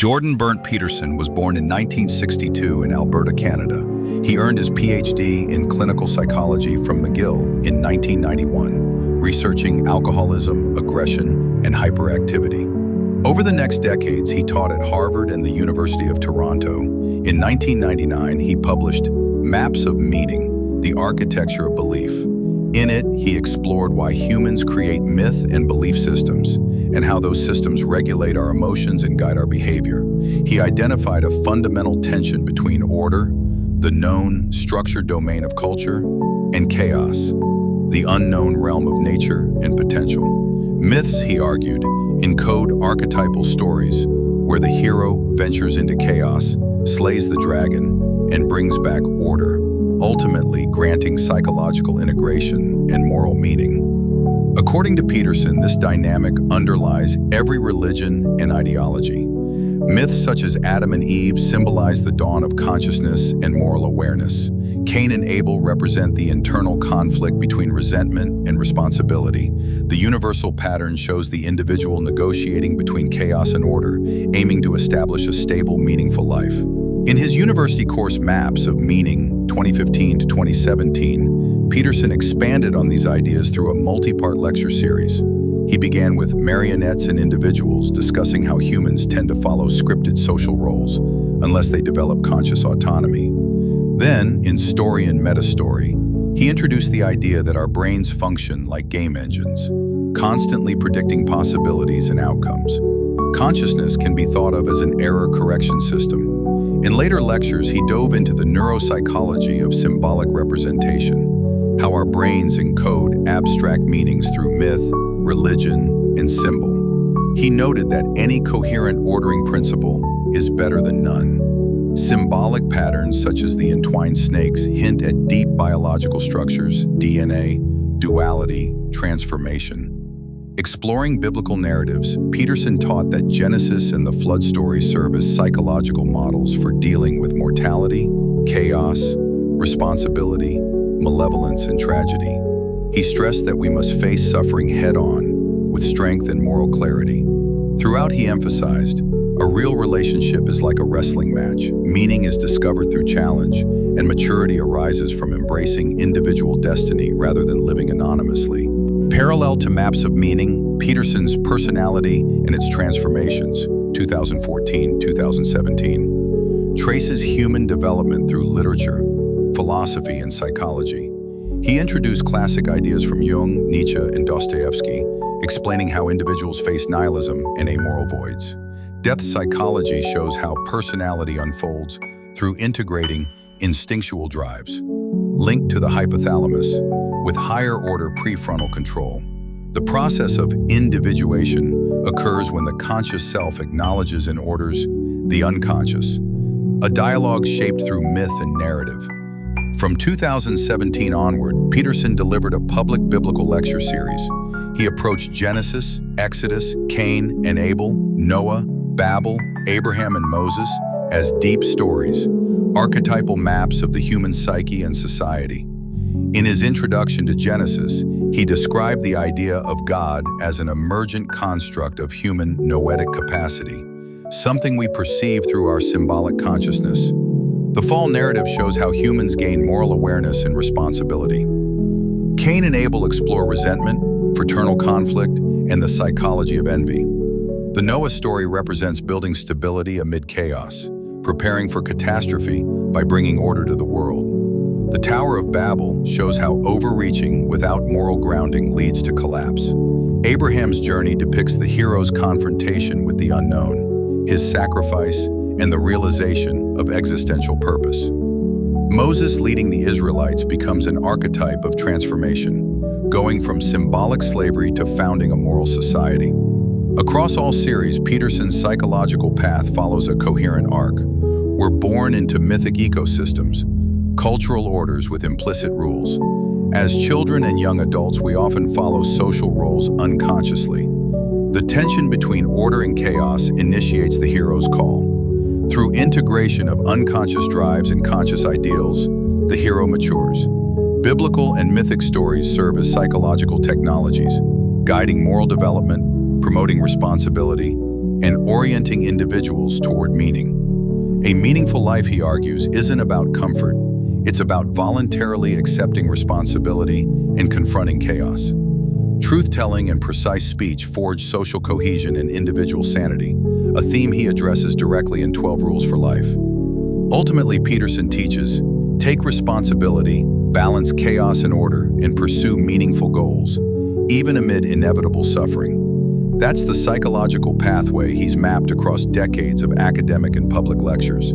Jordan Burnt Peterson was born in 1962 in Alberta, Canada. He earned his PhD in clinical psychology from McGill in 1991, researching alcoholism, aggression, and hyperactivity. Over the next decades, he taught at Harvard and the University of Toronto. In 1999, he published Maps of Meaning: The Architecture of Belief. In it, he explored why humans create myth and belief systems, and how those systems regulate our emotions and guide our behavior. He identified a fundamental tension between order, the known, structured domain of culture, and chaos, the unknown realm of nature and potential. Myths, he argued, encode archetypal stories where the hero ventures into chaos, slays the dragon, and brings back order, ultimately granting psychological integration and moral meaning. According to Peterson, this dynamic underlies every religion and ideology. Myths such as Adam and Eve symbolize the dawn of consciousness and moral awareness. Cain and Abel represent the internal conflict between resentment and responsibility. The universal pattern shows the individual negotiating between chaos and order, aiming to establish a stable, meaningful life. In his university course Maps of Meaning, 2015 to 2017, Peterson expanded on these ideas through a multi-part lecture series. He began with marionettes and individuals, discussing how humans tend to follow scripted social roles unless they develop conscious autonomy. Then, in Story and Meta-Story, he introduced the idea that our brains function like game engines, constantly predicting possibilities and outcomes. Consciousness can be thought of as an error correction system. In later lectures, he dove into the neuropsychology of symbolic representation, how our brains encode abstract meanings through myth, religion, and symbol. He noted that any coherent ordering principle is better than none. Symbolic patterns such as the entwined snakes hint at deep biological structures, DNA, duality, transformation. Exploring biblical narratives, Peterson taught that Genesis and the flood story serve as psychological models for dealing with mortality, chaos, responsibility, malevolence, and tragedy. He stressed that we must face suffering head-on with strength and moral clarity. Throughout, he emphasized, a real relationship is like a wrestling match. Meaning is discovered through challenge, and maturity arises from embracing individual destiny rather than living anonymously. Parallel to Maps of Meaning, Peterson's Personality and Its Transformations, 2014-2017, traces human development through literature, philosophy, and psychology. He introduced classic ideas from Jung, Nietzsche, and Dostoevsky, explaining how individuals face nihilism and amoral voids. Death psychology shows how personality unfolds through integrating instinctual drives, linked to the hypothalamus, with higher-order prefrontal control. The process of individuation occurs when the conscious self acknowledges and orders the unconscious, a dialogue shaped through myth and narrative. From 2017 onward, Peterson delivered a public biblical lecture series. He approached Genesis, Exodus, Cain and Abel, Noah, Babel, Abraham and Moses as deep stories, archetypal maps of the human psyche and society. In his introduction to Genesis, he described the idea of God as an emergent construct of human noetic capacity, something we perceive through our symbolic consciousness. The fall narrative shows how humans gain moral awareness and responsibility. Cain and Abel explore resentment, fraternal conflict, and the psychology of envy. The Noah story represents building stability amid chaos, preparing for catastrophe by bringing order to the world. The Tower of Babel shows how overreaching without moral grounding leads to collapse. Abraham's journey depicts the hero's confrontation with the unknown, his sacrifice, and the realization of existential purpose. Moses leading the Israelites becomes an archetype of transformation, going from symbolic slavery to founding a moral society. Across all series, Peterson's psychological path follows a coherent arc. We're born into mythic ecosystems, cultural orders with implicit rules. As children and young adults, we often follow social roles unconsciously. The tension between order and chaos initiates the hero's call. Through integration of unconscious drives and conscious ideals, the hero matures. Biblical and mythic stories serve as psychological technologies, guiding moral development, promoting responsibility, and orienting individuals toward meaning. A meaningful life, he argues, isn't about comfort. It's about voluntarily accepting responsibility and confronting chaos. Truth-telling and precise speech forge social cohesion and individual sanity, a theme he addresses directly in 12 Rules for Life. Ultimately, Peterson teaches, take responsibility, balance chaos and order, and pursue meaningful goals, even amid inevitable suffering. That's the psychological pathway he's mapped across decades of academic and public lectures.